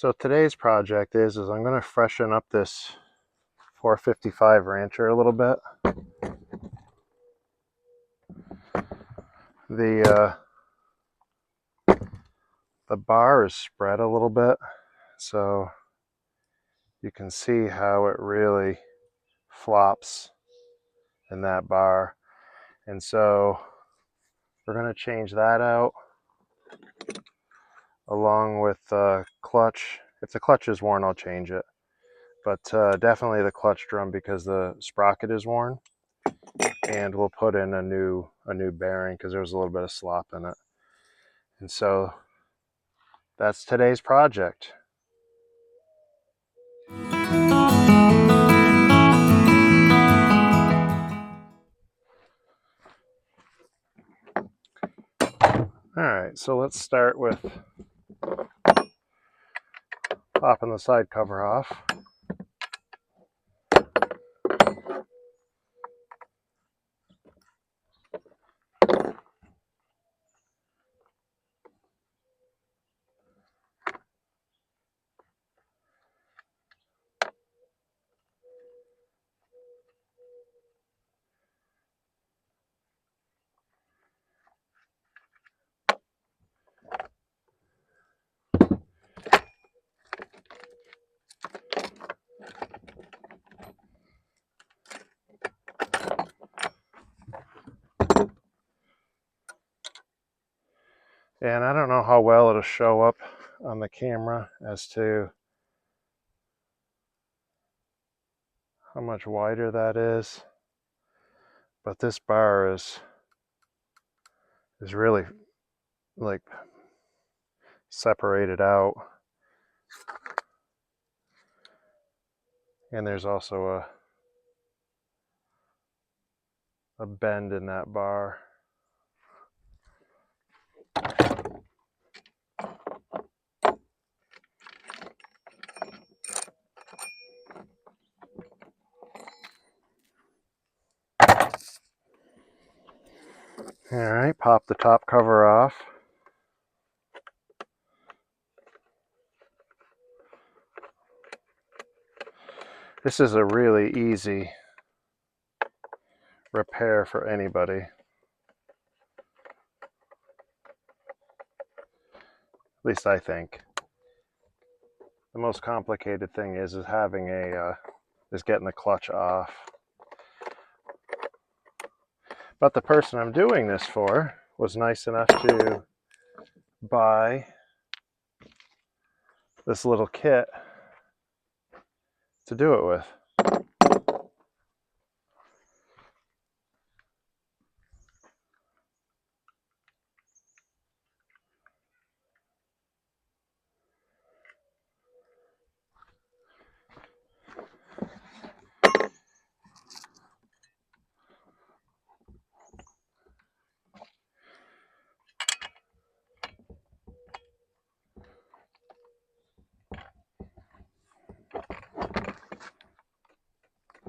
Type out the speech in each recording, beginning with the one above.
So today's project is I'm going to freshen up this 455 Rancher a little bit. The bar is spread a little bit, so you can see how it really flops in that bar. And so we're going to change that out along with the clutch. If the clutch is worn, I'll change it. But definitely the clutch drum because the sprocket is worn. And we'll put in a new bearing because there was a little bit of slop in it. And so that's today's project. All right, so let's start with popping the side cover off. And I don't know how well it'll show up on the camera as to how much wider that is, but this bar is really like separated out, and there's also a bend in that bar. All right, pop the top cover off. This is a really easy repair for anybody. At least I think. The most complicated thing is having is getting the clutch off. But the person I'm doing this for was nice enough to buy this little kit to do it with.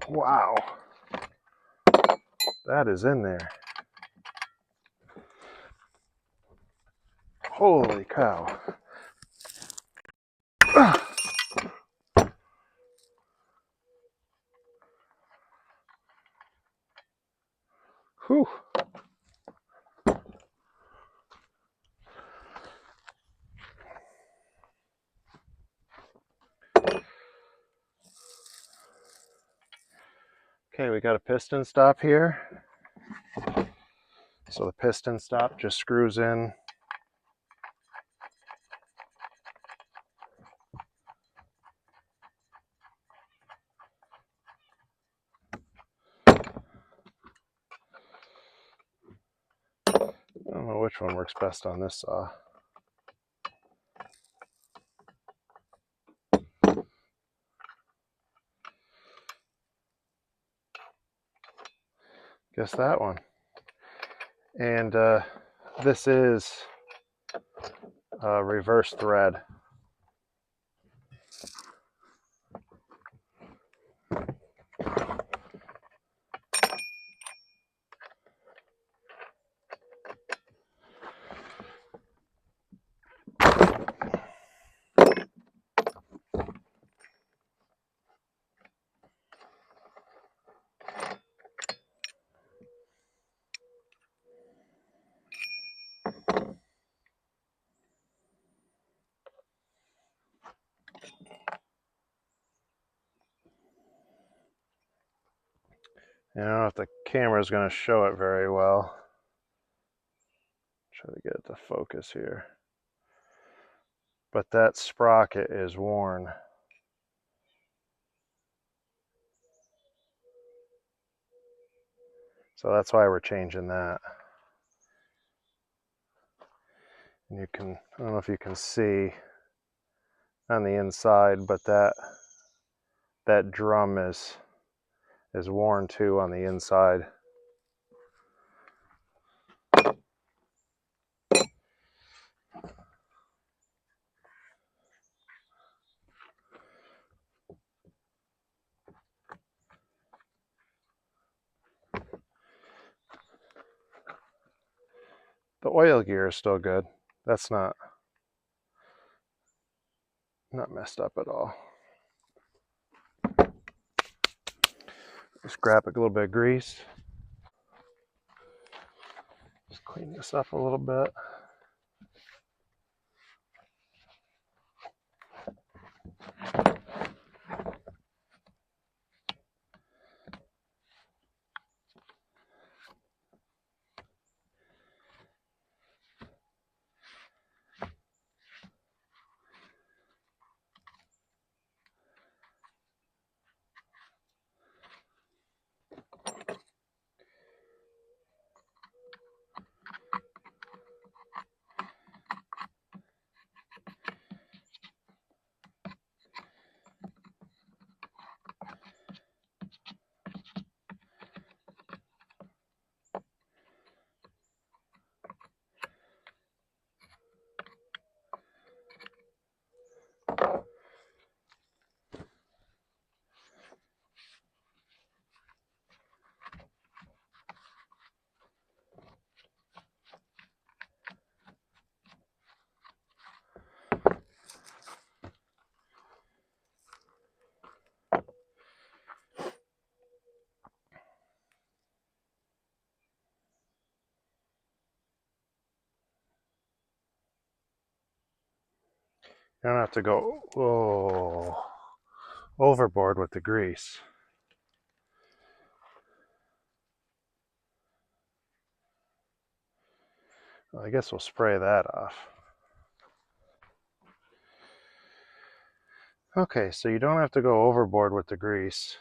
Wow, that is in there. Holy cow. Whew. Okay, we got a piston stop here. So the piston stop just screws in I don't know which one works best on this saw. Guess that one. And this is a reverse thread. And I don't know if the camera is going to show it very well. Try to get it to focus here. But that sprocket is worn. So that's why we're changing that. And you can, I don't know if you can see on the inside, but that drum is worn too on the inside. The oil gear is still good. That's not messed up at all. Just grab a little bit of grease. Just clean this up a little bit. You don't have to go overboard with the grease. Well, I guess we'll spray that off. Okay, so you don't have to go overboard with the grease.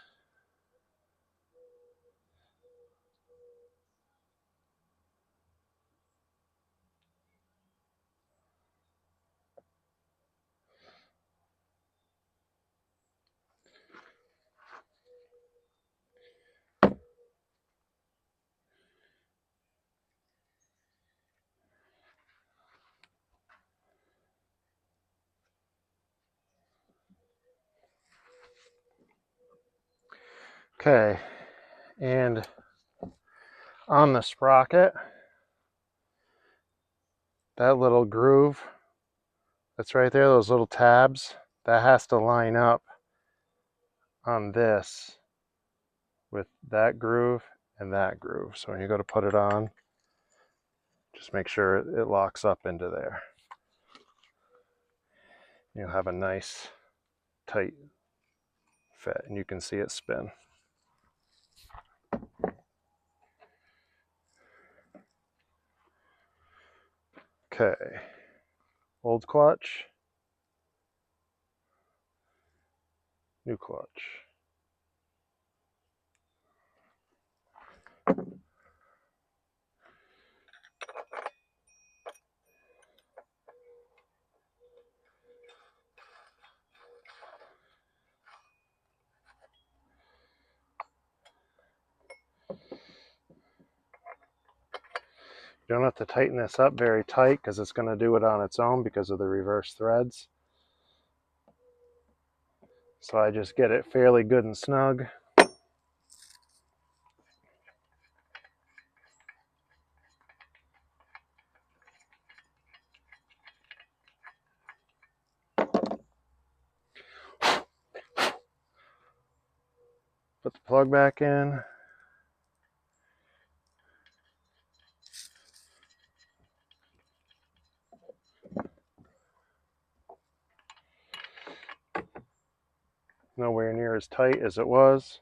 Okay, and on the sprocket, that little groove that's right there, those little tabs, that has to line up on this with that groove and that groove. So when you go to put it on, just make sure it locks up into there. You'll have a nice tight fit and you can see it spin. Okay, old clutch, new clutch. You don't have to tighten this up very tight because it's going to do it on its own because of the reverse threads. So I just get it fairly good and snug. Put the plug back in. Nowhere near as tight as it was.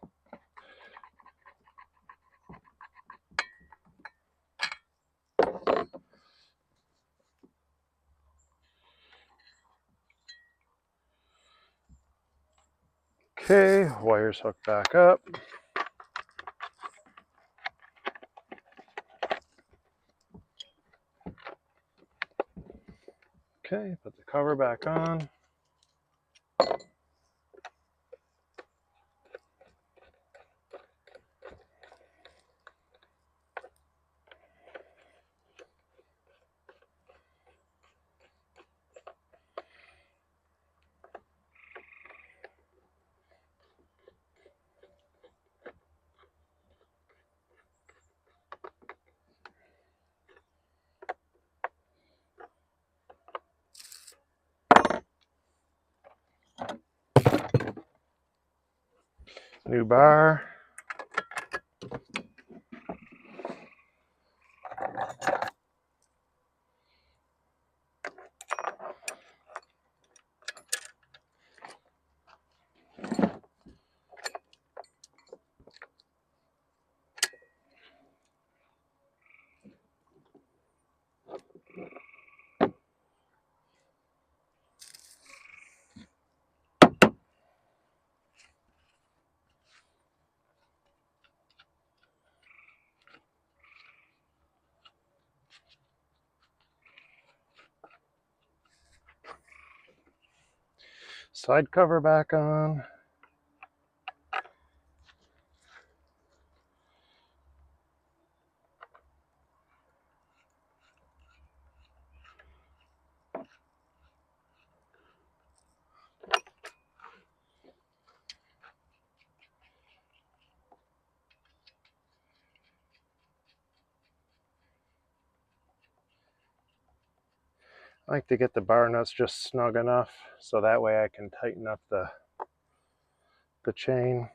Okay, wires hooked back up. Okay, put the cover back on. New bar. Side cover back on. I like to get the bar nuts just snug enough so that way I can tighten up the chain.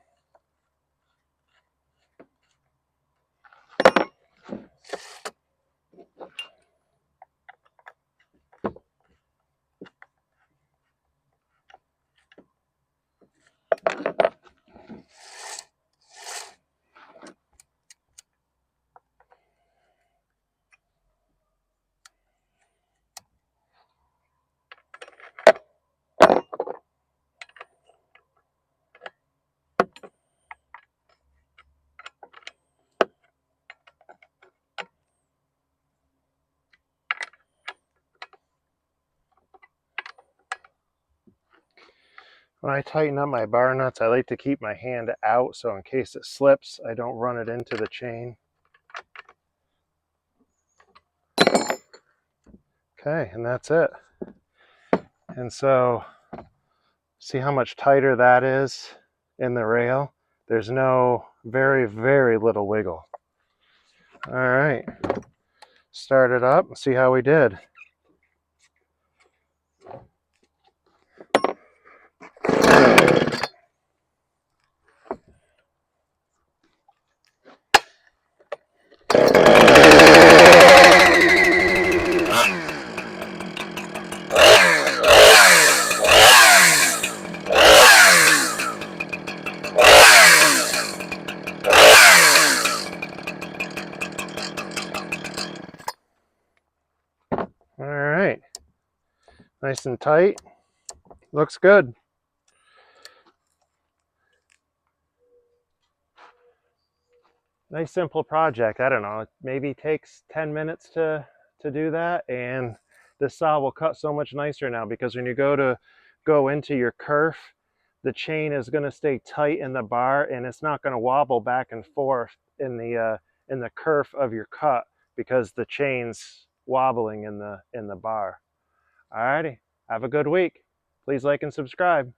When I tighten up my bar nuts, I like to keep my hand out so in case it slips, I don't run it into the chain. Okay, and that's it. And so, see how much tighter that is in the rail? There's no very, very little wiggle. All right, start it up and see how we did. All right, nice and tight. Looks good. Nice simple project. I don't know, it maybe takes 10 minutes to do that, and this saw will cut so much nicer now because when you go into your kerf, the chain is going to stay tight in the bar and it's not going to wobble back and forth in the kerf of your cut because the chain's wobbling in the bar. Alrighty, have a good week. Please like and subscribe.